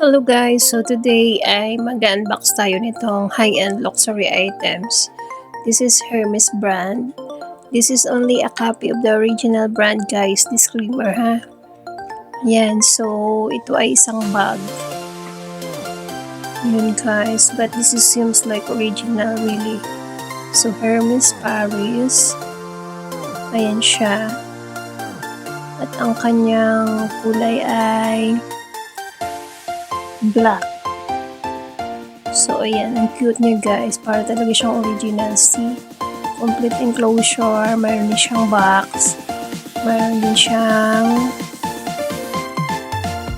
Hello guys, so today ay mag-unbox tayo nitong high-end luxury items. This is Hermes brand. This is only a copy of the original brand guys, disclaimer ha. Yan, so ito ay isang bag. Yun guys, but this is seems like original really. So Hermes Paris. Ayan siya. At ang kanyang kulay ay black. So, ayan. Ang cute niya, guys. Para talaga siyang original. See? Complete enclosure. Mayroon din siyang box. Mayroon din siyang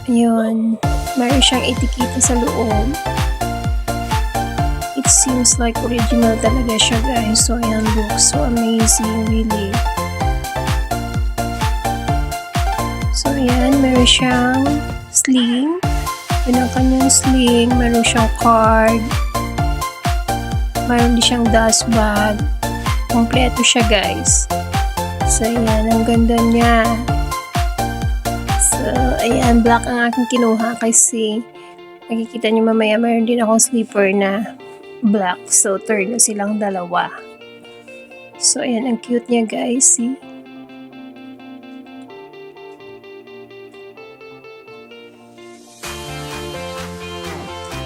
ayun. Mayroon siyang etiketa sa loob. It seems like original talaga siya, guys. So, ayan. Looks so amazing. Really. So, ayan. Mayroon siyang sling. Yun ang kanyang sling, meron siyang card, meron din siyang dust bag, kompleto siya guys. So ayan, ang ganda niya. So ayan, black ang aking kinuha kasi nakikita niyo mamaya meron din akong slipper na black. So turn na silang dalawa. So ayan, ang cute niya guys, see?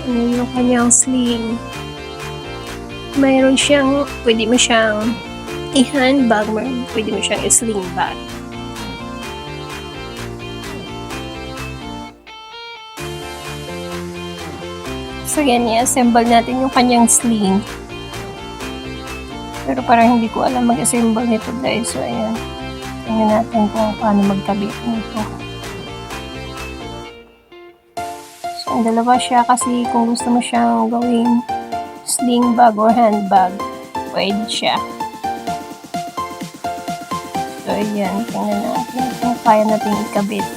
Yung kanyang sling. Mayroon siyang, pwede mo siyang i-handbag, pwede mo siyang i-sling bag. So yan, i-assemble natin yung kanyang sling. Pero parang hindi ko alam mag-assemble nito guys. So ayan, tingnan natin kung paano magkabit nito. Ang dalawa siya kasi kung gusto mo siyang gawing sling bag or handbag, pwede siya. So, ayan. Tingnan natin kung kaya natin ikabit.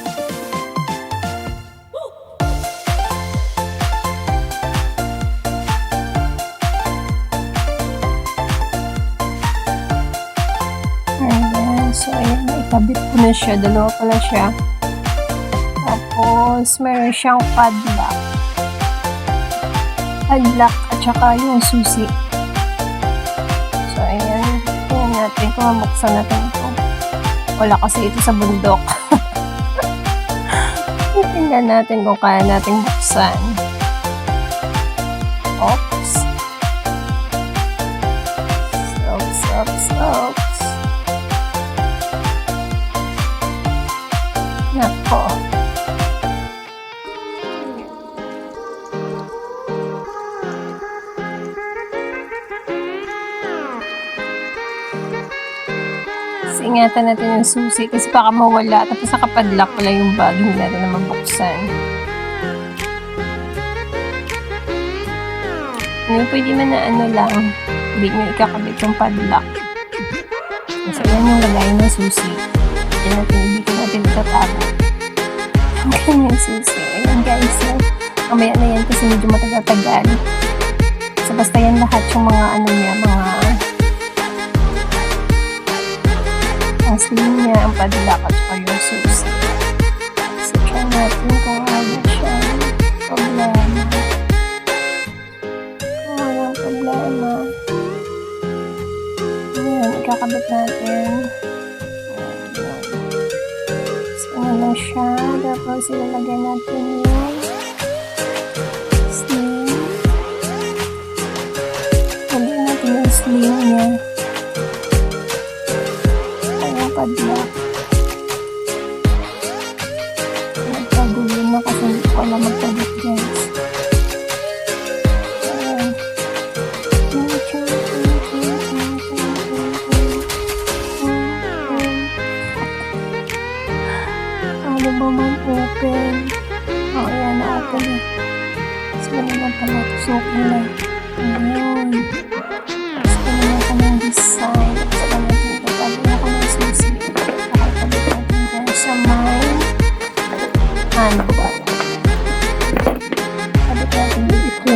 Ayan. So, ayan. Ikabit ko na siya. Dalawa pala siya. Tapos, meron siyang padlock. Padlock at saka yung susi. So, ayan. Tingnan natin kung mabuksan natin ito. Wala kasi ito sa bundok. Tingnan natin kung kaya natin buksan. Oops. Oops. Nako. Ingatan natin yung susi kasi baka mawala tapos nakapadlock pala yung bag, hindi natin na mabuksan. Ngayon pwede man na ano lang, hindi nyo ikakabit yung padlock. So yan yung lagayin ng susi. Dito natin itatago. Ang kanyang susi. Ayan guys, mamaya na yan kasi medyo matagal-tagal. So basta yan lahat yung mga ano niya, mga ang sling niya, ang padlock at saka yung susi. So, try natin kung ano siya problema. Kung walang problema. Ayan, ikakabit natin. Ayan. So, ano lang siya. Tapos, ilalagay natin yung sling. Lagyan natin yung sling niya. Padlock. Nagkagulo na kasi hindi ko alam magkabit guys. Ayan. Ano ba man open? Oh, ayan na open na. So, wala lang pala. Sukin na. Ayan. Gusto naman ka ng design. Gusto naman dito. Pagkakita ko ng susi. Nakakabit natin dyan sa may handbag. Kabit natin dito.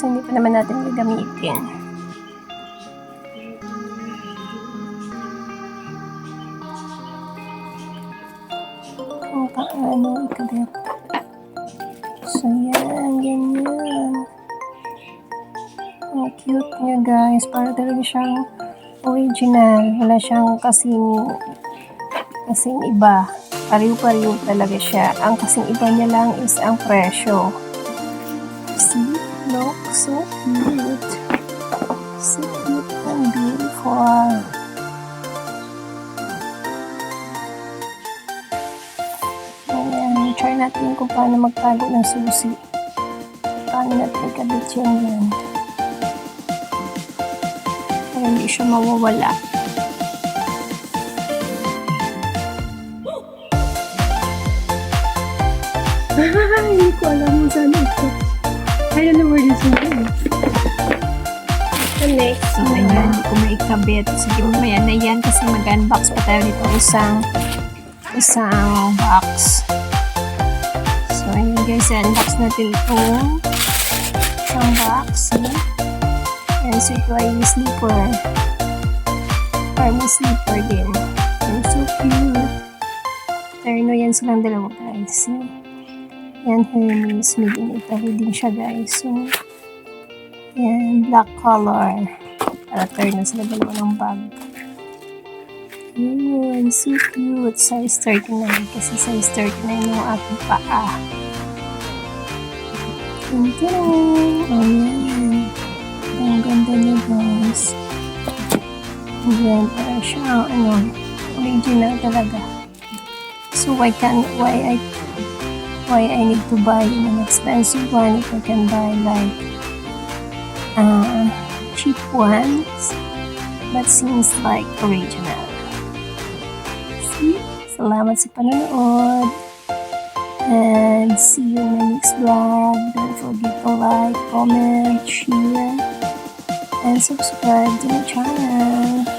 hindi pa naman natin gagamitin. Kung paano ikabit. So, yan, ganyan. Ang cute niya, guys. Para talaga siyang original. Wala siyang kasing iba. Pariw-pariw talaga siya. Ang kasing iba niya lang is ang presyo. See? Look, so cute. So cute and beautiful. Ayan, try natin kung paano magtago ng susi. Paano natin ikabit yan. Para hindi siya mawawala. Hindi ko alam kung saan ito. I don't know where this is. The next. So, ayan, hindi ko maikabit. Sige, mamaya na yan kasi mag-unbox pa tayo nito isang box. So, ayan guys, unbox natin itong isang box. Ayan, so ito ay slipper. Parang slipper din. Ayan, so cute. Terno yan silang dalawa guys. See? Yan, Hermes. Made in Italy din siya, guys. So, yan, black color. Para turn na sila dalawa ng bag. Yun, so cute. Size 39. Kasi size 39 yung aking paa. Ayan. Ang ganda niya, guys. Ayan, para siya, original talaga. So, why I need to buy an expensive one if I can buy like cheap ones that seems like original. See? Salamat sa panonood and see you in my next vlog. Don't forget to like, comment, share and subscribe to my channel.